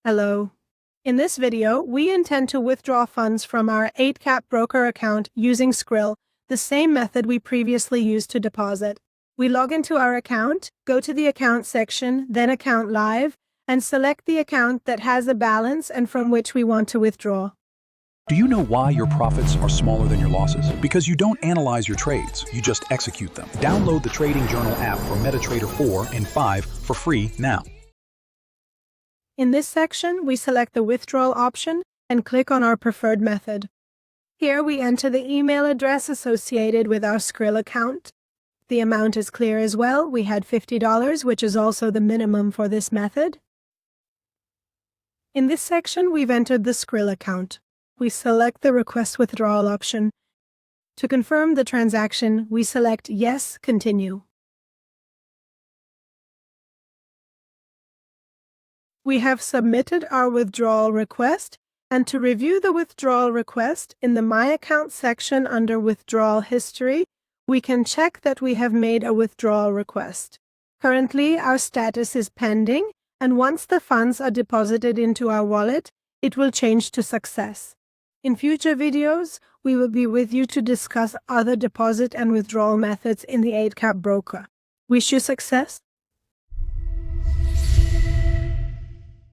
Hello. In this video, we intend to withdraw funds from our Eightcap broker account using Skrill, the same method we previously used to deposit. We log into our account, go to the Account section, then Account Live, and select the account that has a balance and from which we want to withdraw. Do you know why your profits are smaller than your losses? Because you don't analyze your trades, you just execute them. Download the Trading Journal app for MetaTrader 4 and 5 for free now. In this section, we select the withdrawal option and click on our preferred method. Here we enter the email address associated with our Skrill account. The amount is clear as well. We had $50, which is also the minimum for this method. In this section, we've entered the Skrill account. We select the Request Withdrawal option. To confirm the transaction, we select Yes, Continue. We have submitted our withdrawal request, and to review the withdrawal request, in the My Account section under Withdrawal History, we can check that we have made a withdrawal request. Currently, our status is pending, and once the funds are deposited into our wallet, it will change to success. In future videos, we will be with you to discuss other deposit and withdrawal methods in the Eightcap broker. Wish you success!